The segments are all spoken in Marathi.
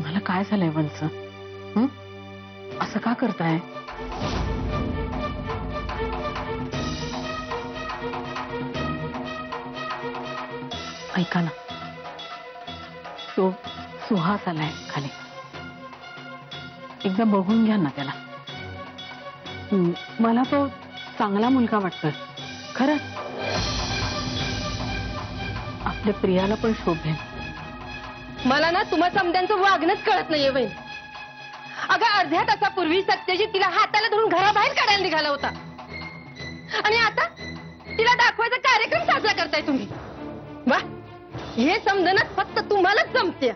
तुम्हाला काय झालंय वंच? असं का करताय? ऐका ना, तो सुहास आलाय खाली, एकदा बघून घ्या ना त्याला. मला तो चांगला मुलगा वाटतोय खरंच. आपल्या प्रियाला पण शोभेल. मला ना तुम्हा समद्यांचं वागणंच कळत नाहीये बहीण. अगं अर्ध्या तासापूर्वी सत्यजित तिला हाताला धरून घराबाहेर काढायला निघाला होता आणि आता तिला दाखवायचा कार्यक्रम साजरा करताय तुम्ही. वा, हे समजणच फक्त तुम्हालाच जमते.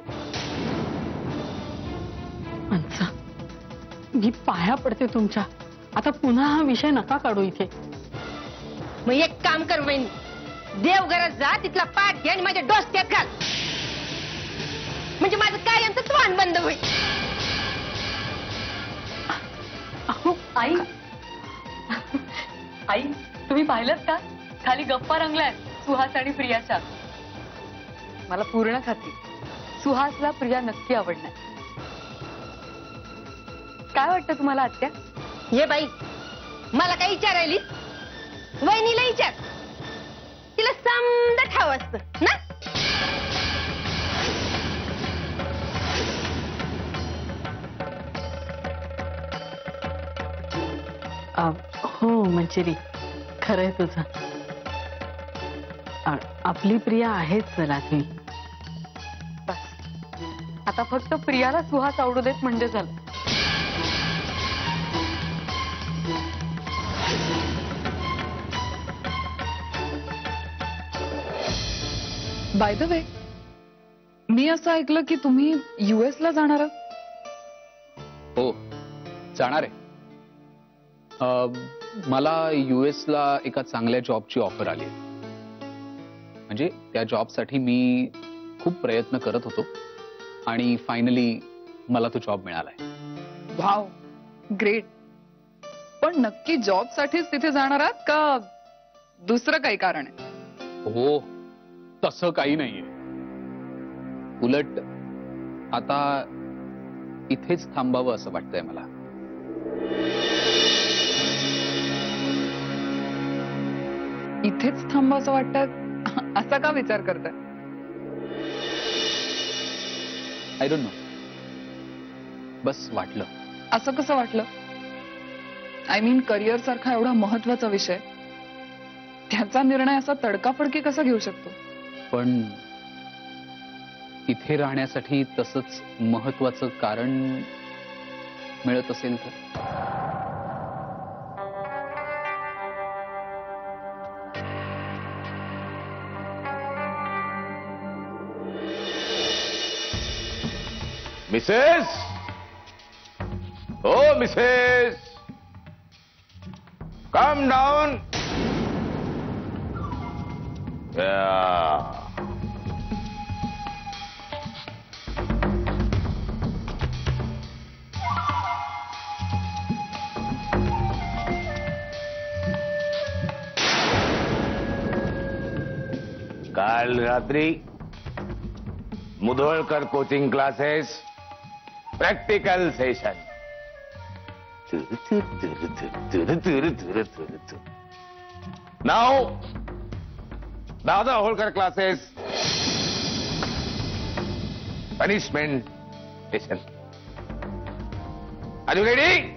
मी पाया पडते तुमच्या, आता पुन्हा हा विषय नका काढू इथे. मग एक काम कर बहीण, देवघरात जा, तिथला पाठ घे आणि माझ्या डोसक्यात घाल, म्हणजे माझं कायमचं तोंड बंद होईल. आई आई तुम्ही पाहिलं का खाली गप्पा रंगलाय सुहास आणि प्रियाच्या. मला पूर्ण खात्री सुहासला प्रिया नक्की आवडणार. काय वाटतं तुम्हाला आत्या? ये बाई, मला काय विचारायली? वहिनीला विचार, तिला समजा ठाव असतं ना. हो मंजिरी, खरंय तुझं. आपली प्रिया आहेच रात्री. बस आता फक्त प्रियाला सुहास आवडू देत म्हणजे झालं. बाय द वे, मी असं ऐकलं की तुम्ही US ला जाणार आहात. हो, जाणार आहे. मला US ला एका चांगल्या जॉबची ऑफर आली आहे. म्हणजे त्या जॉबसाठी मी खूप प्रयत्न करत होतो आणि फायनली मला तो जॉब मिळालाय. Wow, great. पण नक्की जॉब साठीच तिथे जाणार आहात का दुसरं काही कारण आहे? हो, तसं काही नाहीये. उलट आता इथेच थांबावं असं वाटतंय मला. इथेच थांबा असं वाटतं? असा का विचार करताय? आय डोंट नो, बस वाटलं. असं कसं वाटलं? आय मीन करिअर सारखा एवढा महत्वाचा विषय, त्याचा निर्णय असा तडकाफडकी कसा घेऊ शकतो? पण इथे राहण्यासाठी तसंच महत्वाचं कारण मिळत असेल तर. Mrs, oh Mrs, come down. काल रात्री Mudholkar coaching classes practical session. Now Dada Holkar classes punishment session. Are you ready?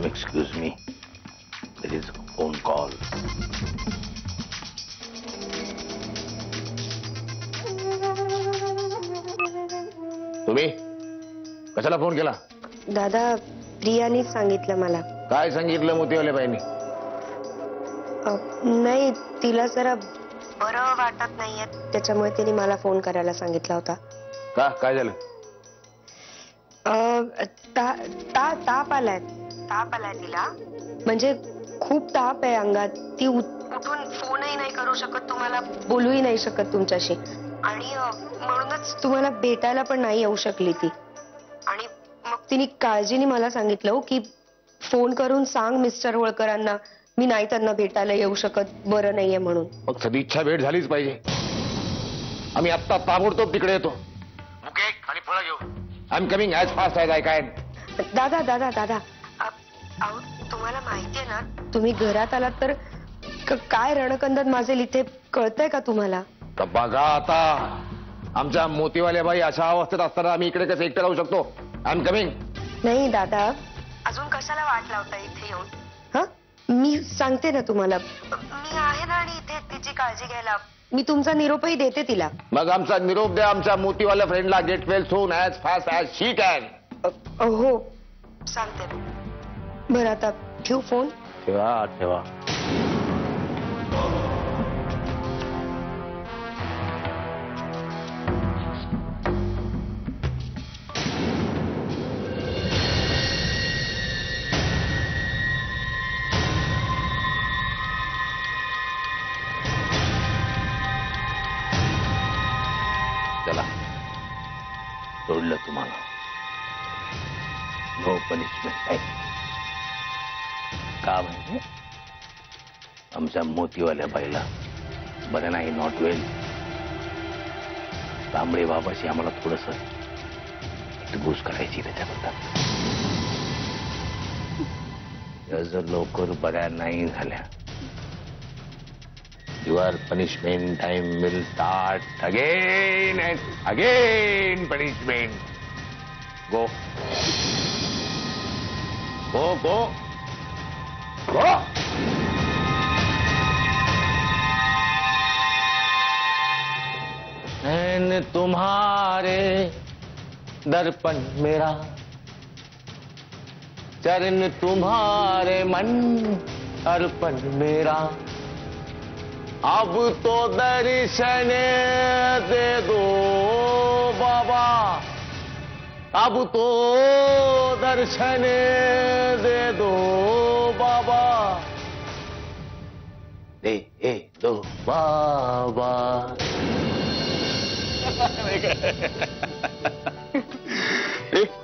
Excuse me, there is a phone call. तुम्ही कशाला फोन केला? दादा, प्रियाने सांगितलं मला. काय सांगितलं मोतीवाल्या बाईंनी? नाही, तिला जरा बरं वाटत नाहीये, त्याच्यामुळे तिने मला फोन करायला सांगितला होता. का, काय झालं? ताप आलाय तिला. म्हणजे खूप ताप आहे अंगात. ती उठून फोनही नाही करू शकत, तुम्हाला बोलूही नाही शकत तुमच्याशी, आणि म्हणूनच तुम्हाला भेटायला पण नाही येऊ शकली ती. आणि मग तिने काळजीने मला सांगितलं की फोन करून सांग मिस्टर होळकरांना मी नाही त्यांना भेटायला येऊ शकत, बरं नाहीये म्हणून. मग सदिच्छा भेट झालीच पाहिजे. आम्ही आत्ता ताबडतोब तिकडे येतो. ओके, आणि फळं घेऊ. I am coming as fast as I can. दादा दादा दादा अहो, तुम्हाला माहितीये ना, तुम्ही घरात आलात तर काय रणकंदन माजेल इथे कळतंय का तुम्हाला? तर बघा आता, आमच्या मोतीवाल्या बाई अशा अवस्थेत असताना आम्ही इकडे कसं एकटं राहू शकतो? I am coming. नाही दादा, अजून कशाला वाट लावता इथे येऊन? हा, मी सांगते ना तुम्हाला, मी आहे ना, आणि इथे तिची काळजी घ्यायला. मी तुमचा निरोपही देते तिला. मग आमचा निरोप द्या आमच्या मोतीवाल्या फ्रेंडला. Get well soon as fast as she can. हो, सांगते. बरं, आता ठेवू फोन? ठेवा ठेवा. चला, सोडलं तुम्हाला. No punishment. का म्हणजे आमच्या मोतीवाल्या बाईला बरं नाही, नॉट वेल. तांबडे बाबाशी आम्हाला थोडस घुस करायची त्याच्याबद्दल. जर लवकर बऱ्या नाही झाल्या, your punishment time will start again and again. Punishment. Go go go go. नैन तुम्हारे दर्पण मेरा, चरण तुम्हारे मन अर्पण मेरा. अब तो दर्शन दे दो बाबा, अब तो दर्शन दे दो बाबा, दे दो बाबा.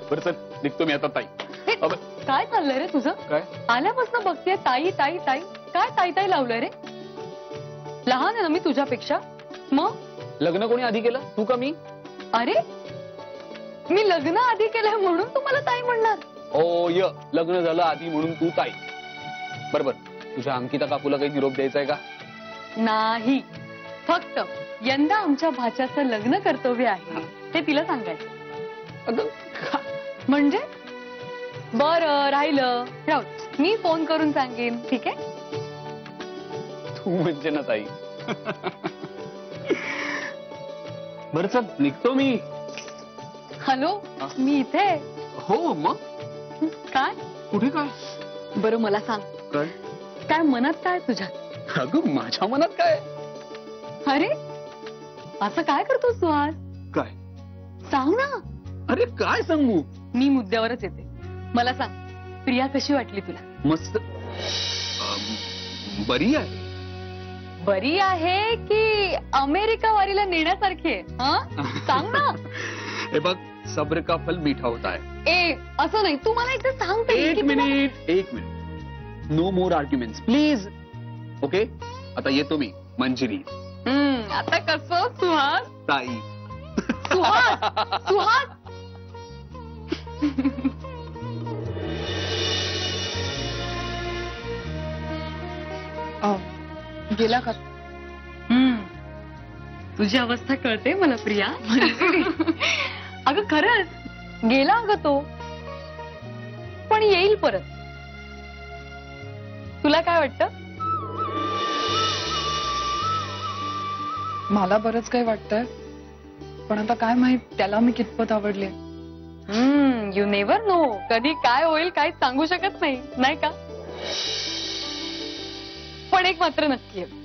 बरं चल, निघतो मी आता ताई. काय चाललंय रे तुझं? काय? आल्यापासून बघतेय ताई ताई ताई. काय ताई ताई लावलंय रे? लहान आहे ना मी तुझ्यापेक्षा. मग लग्न कोणी आधी केलं, तू का मी? अरे, मी लग्न आधी केलंय म्हणून तुम्हाला ताई म्हणणार? ओ य, लग्न झालं आधी म्हणून तू ताई. बरोबर. तुझ्या अंकिता काकूला काही निरोप द्यायचा आहे का? नाही, फक्त यंदा आमच्या भाच्याचं लग्न कर्तव्य आहे ते तिला सांगायचं. अगं म्हणजे बरं, राहिलं राहू, मी फोन करून सांगेन. ठीक आहे? तू म्हणजे ना ताई. बरं चल, निघतो मी. हॅलो, मी इथे. हो मग काय? कुठे काय? बरं मला सांग, काय काय मनात काय तुझ्या? अगं माझ्या मनात काय? अरे, असं काय करतोस तू आज? काय? सांग ना. अरे काय सांगू? मी मुद्द्यावरच येते. मला सांग, प्रिया कशी वाटली तुला? मस्त. बरी आहे. बरी आहे की अमेरिका वारीला नेण्यासारखी आहे? हा? सांग ना. हे बघ, सब्र का फल मीठा होता है. ए, असं नाही, तू मला एकदा सांगते. एक minute. No more arguments please. Okay, आता येतो मी. मंजिरी. आता कसं सुहास? ताई. सुहास, सुहास. गेला का? तुझी अवस्था कळते मला प्रिया. अगं खरंच गेला अगं तो, पण येईल परत. तुला काय वाटतं? मला बरंच काही वाटतंय, पण आता काय माहित त्याला मी कितपत आवडले. You never know. कधी काय होईल काही सांगू शकत नाही, नाही का? पण एक मात्र नक्की आहे,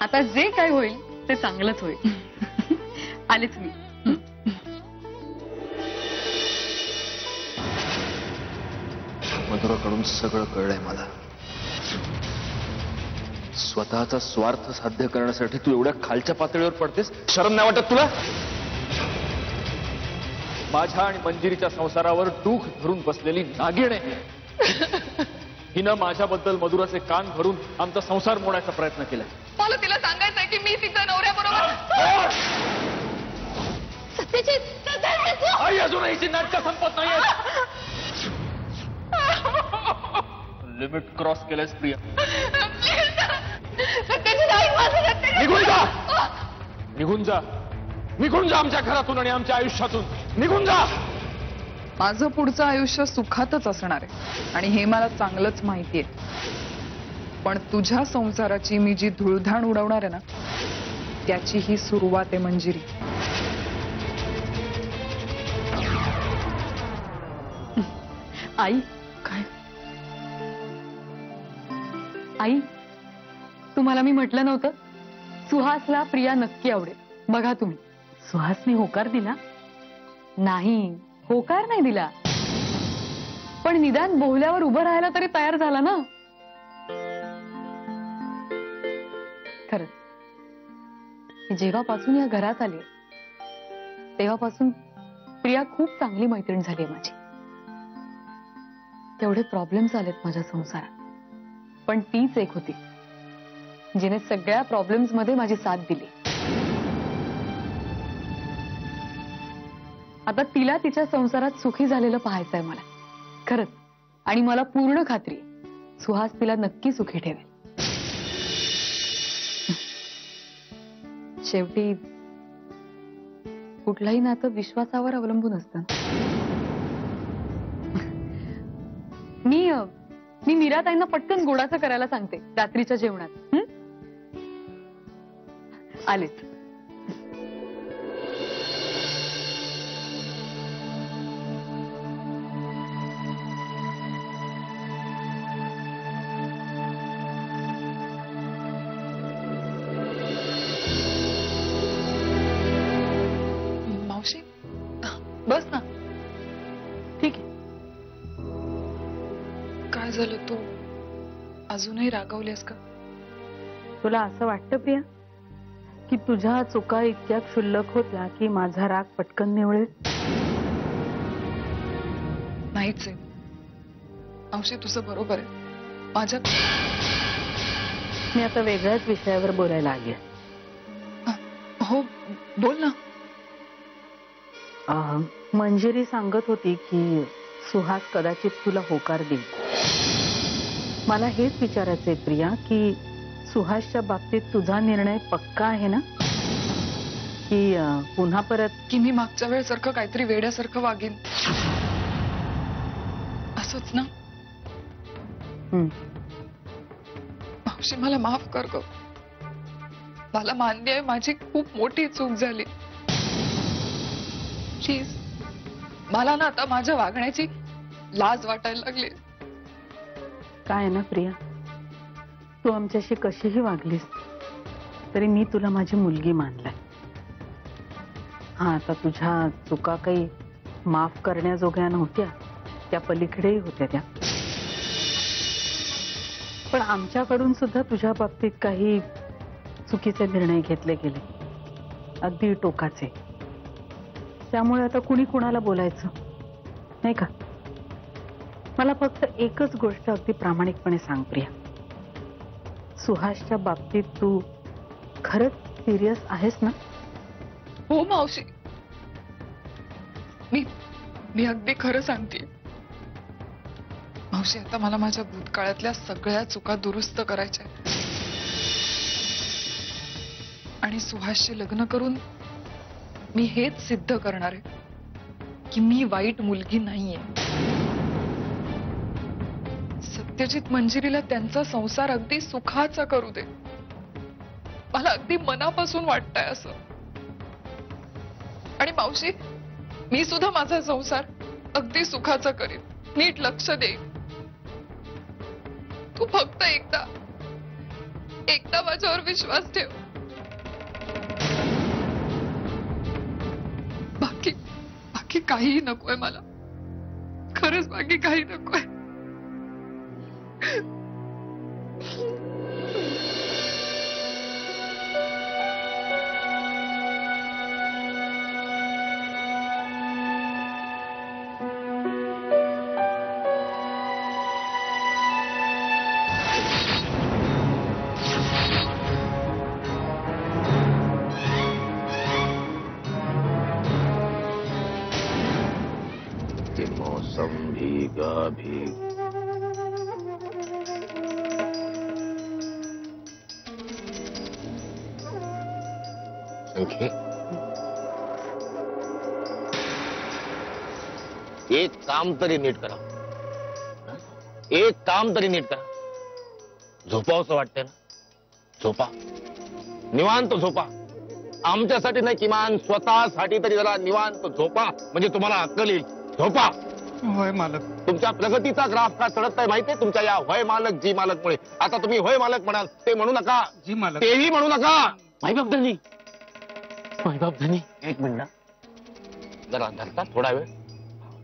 आता जे काय होईल ते चांगलंच होईल. आलेच मी. मधुराकडून सगळं कळलंय मला. स्वतःचा स्वार्थ साध्य करण्यासाठी तू एवढ्या खालच्या पातळीवर पडतेस. शरम नाही वाटत तुला? माझ्या आणि मंजिरीच्या संसारावर डूख धरून बसलेली नागिण आहे. हिनं माझ्याबद्दल मधुराचे कान भरून आमचा संसार मोडायचा प्रयत्न केलाय. मला तिला सांगायचंय की मी तिच्या नवऱ्याबरोबर. सत्यजित आई अजूनही हिची नाटकं संपत नाहीये. लिमिट क्रॉस केलंयस प्रिया. निघून जा, निघून जा, निघून जा आमच्या घरातून आणि आमच्या आयुष्यातून निघून जा. माझं पुढचं आयुष्य सुखातच असणार आहे आणि हे मला चांगलंच माहितीये. पण तुझ्या संसाराची मी जी धुळधाण उडवणार आहे ना, त्याची ही सुरुवात आहे मंजिरी. आई काय? आई तुम्हाला मी म्हटलं नव्हतं सुहासला प्रिया नक्की आवडेल. बघा तुम्ही सुहासने होकार दिला नाही. होकार नाही दिला पण निदान बोहल्यावर उभं राहायला तरी तयार झाला ना. खरंच जेव्हापासून या घरात आले तेव्हापासून प्रिया खूप चांगली मैत्रीण झाली माझी. तेवढे प्रॉब्लेम्स आलेत माझ्या संसारात पण तीच एक होती जिने सगळ्या प्रॉब्लेम्स मध्ये माझी साथ दिली. आता तिला तिच्या संसारात सुखी झालेलं पाहायचंय मला खरंच. आणि मला पूर्ण खात्री सुहास तिला नक्की सुखी ठेवेल. शेवटी कुठलंही नातं विश्वासावर अवलंबून असतं. मी मीराताईंना पटकन गोडाचं करायला सांगते रात्रीच्या जेवणात. आलेच. मावशी बस ना. ठीक आहे. काय झालं, तू अजूनही रागावलीस का? तुला असं वाटतं प्रिया की तुझ्या चुका इतक्या क्षुल्लक होत्या की माझा राग पटकन निवळेल? नाहीच आहे मावशी, तुझं बरोबर आहे. माझ्या मी आता वेगळ्याच विषयावर बोलायला आली आहे. हो बोल ना. मंजिरी सांगत होती की सुहास कदाचित तुला होकार देईल. मला हेच विचारायचंय प्रिया की सुहासच्या बाबतीत तुझा निर्णय पक्का आहे ना की पुन्हा परत? की मी मागच्या वेळेसारखं काहीतरी वेड्यासारखं वागेन असंच ना? मावशी मला माफ कर ग. मला मान्य आहे माझी खूप मोठी चूक झाली. प्लीज मला ना आता माझ्या वागण्याची लाज वाटायला लागली. काय ना प्रिया, तू आमच्याशी कशीही वागलीस तरी मी तुला माझी मुलगी मानलाय. हा आता तुझ्या चुका काही माफ करण्याजोग्या नव्हत्या, त्या पलीकडेही होत्या त्या. पण आमच्याकडून सुद्धा तुझ्या बाबतीत काही चुकीचे निर्णय घेतले गेले, अगदी टोकाचे. त्यामुळे आता कुणी कुणाला बोलायचं नाही का? मला फक्त एकच गोष्ट अगदी प्रामाणिकपणे सांग प्रिया, सुहासच्या बाबतीत तू खरंच सिरियस आहेस ना? हो मावशी, मी अगदी खरं सांगते मावशी. आता मला माझ्या भूतकाळातल्या सगळ्या चुका दुरुस्त करायच्या आणि सुहासशी लग्न करून मी हेच सिद्ध करणार आहे की मी वाईट मुलगी नाहीये. सत्यजित मंजिरीला त्यांचा संसार अगदी सुखाचा करू दे. मला अगदी मनापासून वाटतंय असं. आणि मावशी, मी सुद्धा माझा संसार अगदी सुखाचा करीन, नीट लक्ष देईन. तू फक्त एकदा माझ्यावर विश्वास ठेव. बाकी काहीही नकोय मला. खरंच बाकी काही नकोय. भीगा भीग संख्ये एक काम तरी नीट करा. एक काम तरी नीट करा. झोपावंसं वाटतंय ना, झोपा, निवांत झोपा. आमच्यासाठी नाही, किमान स्वतःसाठी तरी जरा निवांत झोपा, म्हणजे तुम्हाला अक्कल येईल. झोपा. होय मालक. तुमच्या प्रगतीचा ग्राफ का चढत नाही माहितीये तुमच्या या होय मालक जी मालक मुळे. आता तुम्ही होय मालक म्हणाल ते म्हणू नका, जी मालक. तेही म्हणू नका. मायबाप धनी, मायबाप धनी, एक मिनिट जरा धरता थोडा वेळ.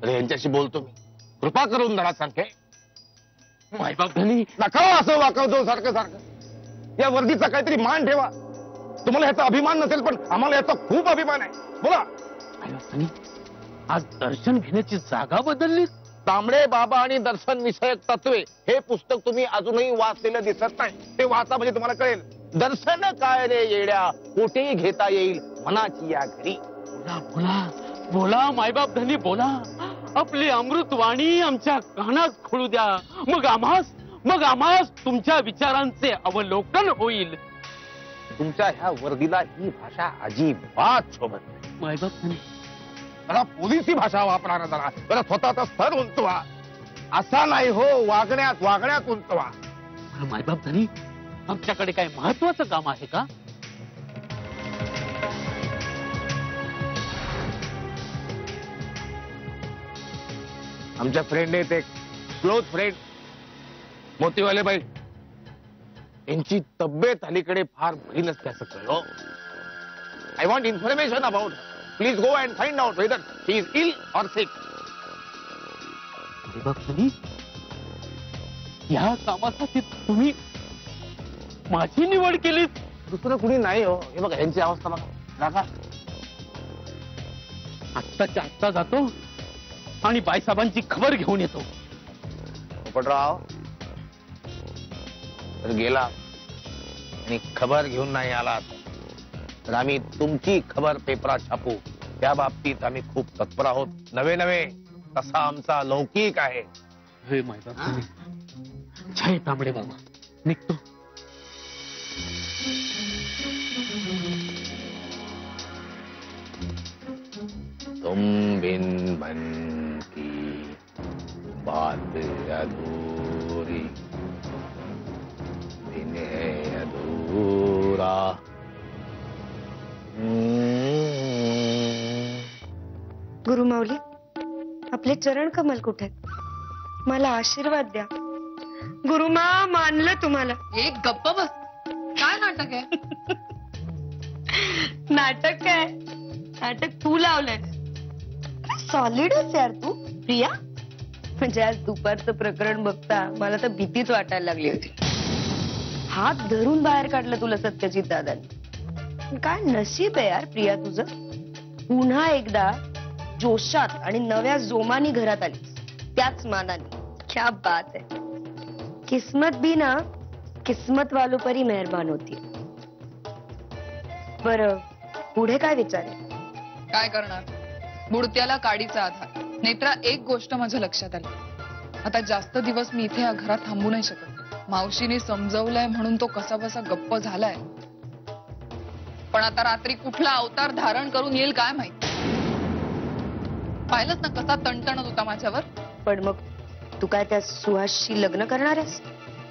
अरे यांच्याशी बोलतो मी, कृपा करून धरा. सांगते मायबाप धनी. नका असं वाकवतो सारखं सारखं. या वर्दीचा काहीतरी मान ठेवा. तुम्हाला ह्याचा अभिमान नसेल पण आम्हाला याचा खूप अभिमान आहे. बोला. मायबाप धनी, आज दर्शन घेण्याची जागा बदलली. तांबडे बाबा आणि दर्शन विषयक तत्वे हे पुस्तक तुम्ही अजूनही वाचलेलं दिसत नाही. ते वाचा म्हणजे तुम्हाला कळेल. दर्शन काय रे येड्या, कोठेही घेता येईल मनाची या घरी. बोला बोला बोला मायबाप धनी, बोला. आपली अमृतवाणी आमच्या कानात खोळू द्या. मग आम्हास तुमच्या विचारांचे अवलोकन होईल. तुमच्या ह्या वर्दीला ही भाषा अजिबात शोभत नाही. मायबाप धनी, जरा पोलिसी भाषा वापरा. जरा जरा स्वतःचा स्तर उंचवा. असा नाही हो, वागण्यात उंचवा. मायबाप धनी, आमच्याकडे काय महत्वाचं काम आहे का? आमच्या फ्रेंड आहेत एक क्लोज फ्रेंड, मोतीवाले बाई. यांची तब्येत अलीकडे फार बरी नसते असं कळलं. I want information about. Please go and find out whether she is ill or sick. मायबाप धनी, या कामासाठी तुम्ही माझी निवड केली? दुसरं कुणी नाही हो. हे बघा यांची अवस्था बघा. आत्ताच्या आत्ता जातो आणि बाईसाहेबांची खबर घेऊन येतो. पोपटराव तर गेला आणि खबर घेऊन नाही आलात तर आम्ही तुमची खबर पेपरात छापू. त्या बाबतीत आम्ही खूप तत्पर आहोत. नवे तसा आमचा लौकिक आहे. हे मायबाप धनी, जय तांबडे बाबा. निघतो. तुम बिन मन की बात अधूरी, बिन है अधूरा. गुरुमाऊली, आपले चरण कमल कुठे आहेत? मला आशीर्वाद द्या. गुरुमा, मानलं तुम्हाला. एक गप्प बस. काय नाटक आहे? नाटक काय? नाटक तू लावलंय. सॉलिडच यार तू प्रिया. म्हणजे आज दुपारचं प्रकरण बघता मला तर भीतीच वाटायला लागली होती. हात धरून बाहेर काढलं तुला सत्यजित दादांनी. काय नशीब आहे यार प्रिया तुझं. पुन्हा एकदा जोशात आणि नव्या जोमानी घरात आली, त्याच मानाने. क्या बात है. किस्मत भी ना किस्मत वालों पर ही मेहरबान होती. बरं, पुढे काय विचार आहे? काय करणार? बुडत्याला काडीचा आधार. नेत्रा, एक गोष्ट माझ्या लक्षात आली. आता जास्त दिवस मी इथे या घरात थांबू नाही शकत. मावशीने समजवलंय म्हणून तो कसा बसा गप्प झालाय, पण आता रात्री कुठला अवतार धारण करून येईल काय माहित. पाहिलंच ना कसा तणतणत होता माझ्यावर. पण मग तू काय त्या सुहासशी लग्न करणार आहेस?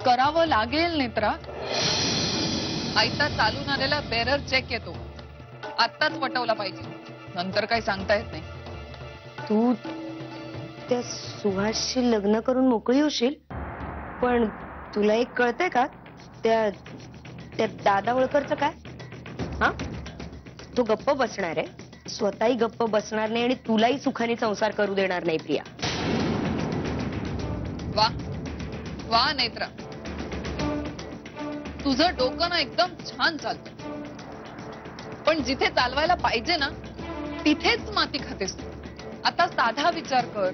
करावं लागेल नेत्रा. आयता चालून आलेला बेरर चेक येतो, आत्ताच पटवला पाहिजे. नंतर काही सांगता येत नाही. तू त्या सुहासशी लग्न करून मोकळी होशील, पण तुला एक कळतंय का त्या दादा ओळखरचं काय? हा, तो गप्प बसणार आहे, स्वतःही गप्प बसणार नाही आणि तुलाही सुखाने संसार करू देणार नाही प्रिया. वा वा नेत्रा, तुझं डोकं ना एकदम छान चालतं, पण जिथे चालवायला पाहिजे ना तिथेच माती खातेस तू. आता साधा विचार कर,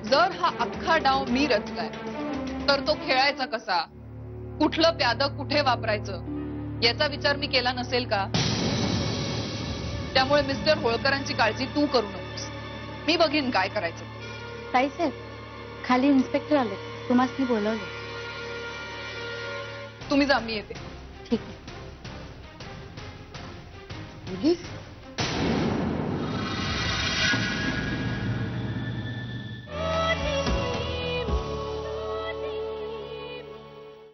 जर हा अख्खा डाव मी रचलाय तर तो खेळायचा कसा, कुठलं प्यादं कुठे वापरायचं याचा विचार मी केला नसेल का? त्यामुळे मिस्टर होळकरांची काळजी तू करू नकोस. मी बघीन काय करायचं. ताईसाहेब खाली इन्स्पेक्टर आले, तुम्हाला बोलवले. तुम्ही जा, मी येते. ठीक आहे. पोलीस